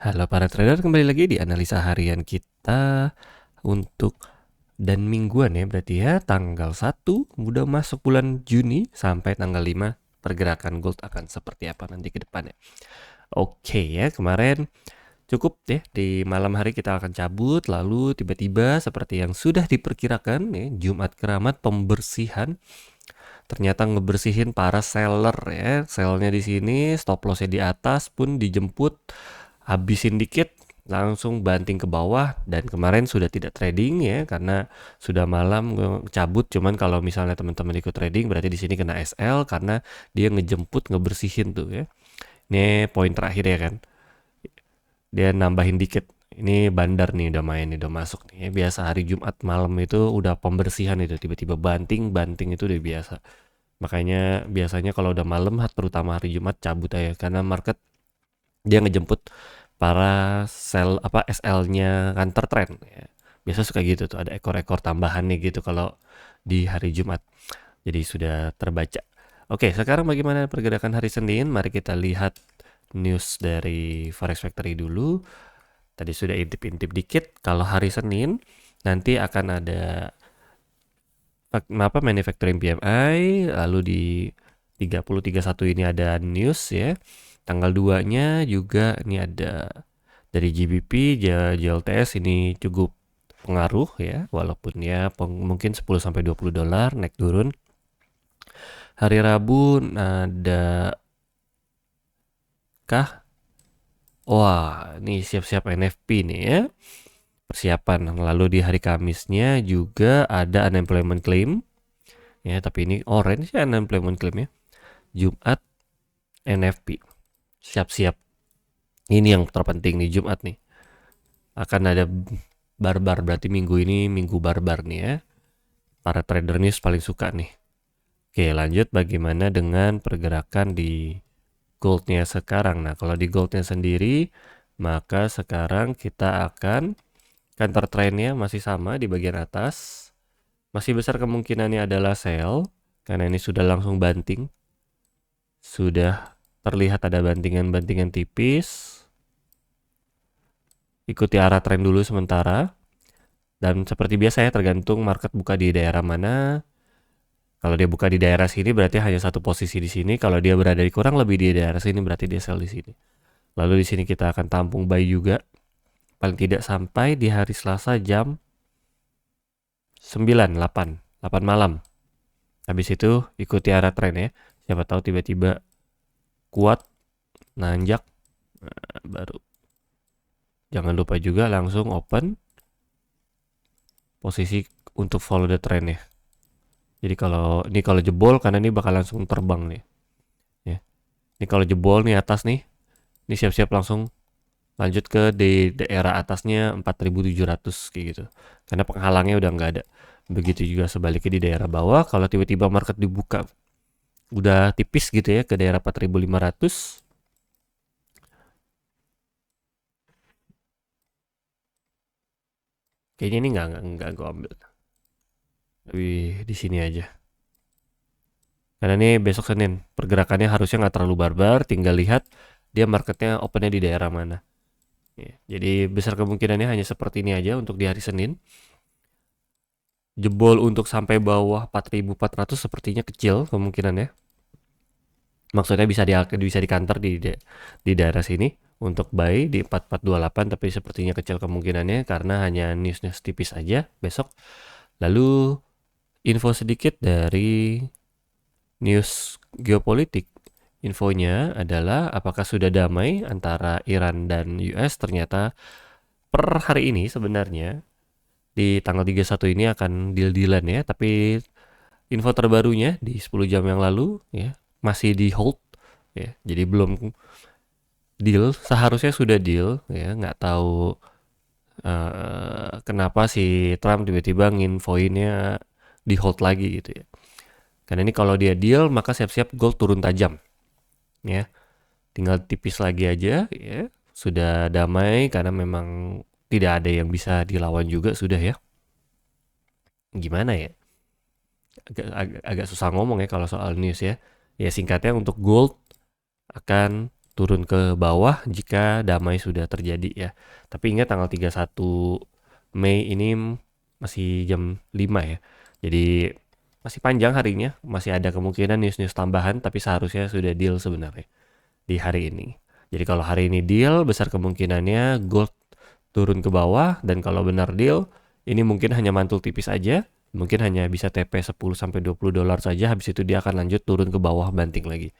Halo para trader, kembali lagi di analisa harian kita untuk dan mingguan ya, berarti ya tanggal 1 udah masuk bulan Juni sampai tanggal 5 pergerakan gold akan seperti apa nanti ke depannya. Oke ya, kemarin cukup ya, di malam hari kita akan cabut, lalu tiba-tiba seperti yang sudah diperkirakan ya, Jumat Keramat pembersihan ternyata ngebersihin para seller ya. Sellnya di sini, stop lossnya di atas pun dijemput, habisin dikit, langsung banting ke bawah. Dan kemarin sudah tidak trading ya, karena sudah malam cabut. Cuman kalau misalnya teman-teman ikut trading, berarti di sini kena SL karena dia ngejemput, ngebersihin tuh ya. Ini poin terakhir ya kan. Dia nambahin dikit. Ini bandar nih, udah main nih, udah masuk nih. Ya, biasa hari Jumat malam itu udah pembersihan itu, tiba-tiba banting itu udah biasa. Makanya biasanya kalau udah malam, terutama hari Jumat cabut aja karena market dia ngejemput para sell apa SL-nya counter trend ya. Biasa suka gitu tuh, ada ekor-ekor tambahan nih gitu kalau di hari Jumat. Jadi sudah terbaca. Oke, sekarang bagaimana pergerakan hari Senin? Mari kita lihat news dari Forex Factory dulu. Tadi sudah intip-intip dikit. Kalau hari Senin nanti akan ada manufacturing PMI, lalu di 30-31 ini ada news ya. Tanggal 2-nya juga ini ada dari GBP, JLTS ini cukup pengaruh ya, walaupun ya mungkin 10 sampai 20 dolar naik turun. Hari Rabu ada kah? Wah, ini siap-siap NFP nih ya. Persiapan. Lalu di hari Kamisnya juga ada unemployment claim. Ya, tapi ini orange ya unemployment claim ya. Jumat NFP. Siap-siap. Ini yang terpenting nih Jumat nih. Akan ada barbar, berarti minggu ini minggu barbar nih ya. Para trader news paling suka nih. Oke, lanjut bagaimana dengan pergerakan di goldnya sekarang. Nah, kalau di goldnya sendiri, maka sekarang kita akan counter trendnya masih sama di bagian atas. Masih besar kemungkinannya adalah sell, karena ini sudah langsung banting. Sudah terlihat ada bantingan-bantingan tipis. Ikuti arah tren dulu sementara. Dan seperti biasa ya, tergantung market buka di daerah mana. Kalau dia buka di daerah sini berarti hanya satu posisi di sini. Kalau dia berada di kurang lebih di daerah sini berarti dia sell di sini. Lalu di sini kita akan tampung buy juga. Paling tidak sampai di hari Selasa jam 9, 8 malam. Habis itu ikuti arah tren ya. Siapa tahu tiba-tiba kuat, nanjak, baru. Jangan lupa juga langsung open posisi untuk follow the trend ya. Jadi kalau jebol karena ini bakal langsung terbang nih. Ya. Ini kalau jebol nih atas nih, ini siap-siap langsung lanjut ke di daerah atasnya 4.700 kayak gitu. Karena penghalangnya udah nggak ada. Begitu juga sebaliknya di daerah bawah, kalau tiba-tiba market dibuka udah tipis gitu ya ke daerah 4.500. Kayaknya ini nggak gue ambil. Tapi di sini aja. Karena ini besok Senin, pergerakannya harusnya nggak terlalu barbar, tinggal lihat dia marketnya opennya di daerah mana. Ya, jadi besar kemungkinannya hanya seperti ini aja untuk di hari Senin. Jebol untuk sampai bawah 4.400 sepertinya kecil kemungkinannya. Maksudnya bisa di counter di daerah sini untuk buy di 4428, tapi sepertinya kecil kemungkinannya karena hanya news-news tipis aja besok. Lalu info sedikit dari news geopolitik. Infonya adalah apakah sudah damai antara Iran dan US. Ternyata per hari ini sebenarnya di tanggal 31 ini akan deal-dealan ya, tapi info terbarunya di 10 jam yang lalu ya masih di hold ya. Jadi belum deal, seharusnya sudah deal ya, nggak tahu kenapa si Trump tiba-tiba nginfoinnya di hold lagi gitu ya. Karena ini kalau dia deal maka siap-siap gold turun tajam ya. Tinggal tipis lagi aja ya. Sudah damai karena memang tidak ada yang bisa dilawan juga sudah ya. Gimana ya? Agak susah ngomong ya kalau soal news ya. Ya singkatnya untuk gold akan turun ke bawah jika damai sudah terjadi ya. Tapi ingat tanggal 31 Mei ini masih jam 5 ya. Jadi masih panjang harinya, masih ada kemungkinan news-news tambahan, tapi seharusnya sudah deal sebenarnya di hari ini. Jadi kalau hari ini deal, besar kemungkinannya gold turun ke bawah, dan kalau benar deal, ini mungkin hanya mantul tipis aja, mungkin hanya bisa TP 10-20 dolar saja, habis itu dia akan lanjut turun ke bawah banting lagi.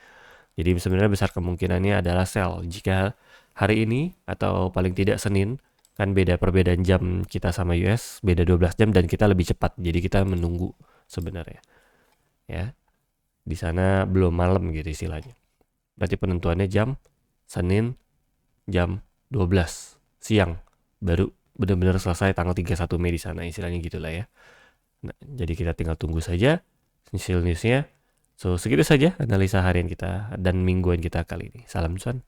Jadi sebenarnya besar kemungkinannya adalah sell. Jika hari ini atau paling tidak Senin, kan perbedaan jam kita sama US, beda 12 jam dan kita lebih cepat. Jadi kita menunggu sebenarnya. Ya. Di sana belum malam gitu istilahnya. Berarti penentuannya jam Senin jam 12 siang. Baru benar-benar selesai tanggal 31 Mei di sana istilahnya gitulah ya. Nah, jadi kita tinggal tunggu saja news-nya. So, segitu saja analisa harian kita dan mingguan kita kali ini. Salam cuan.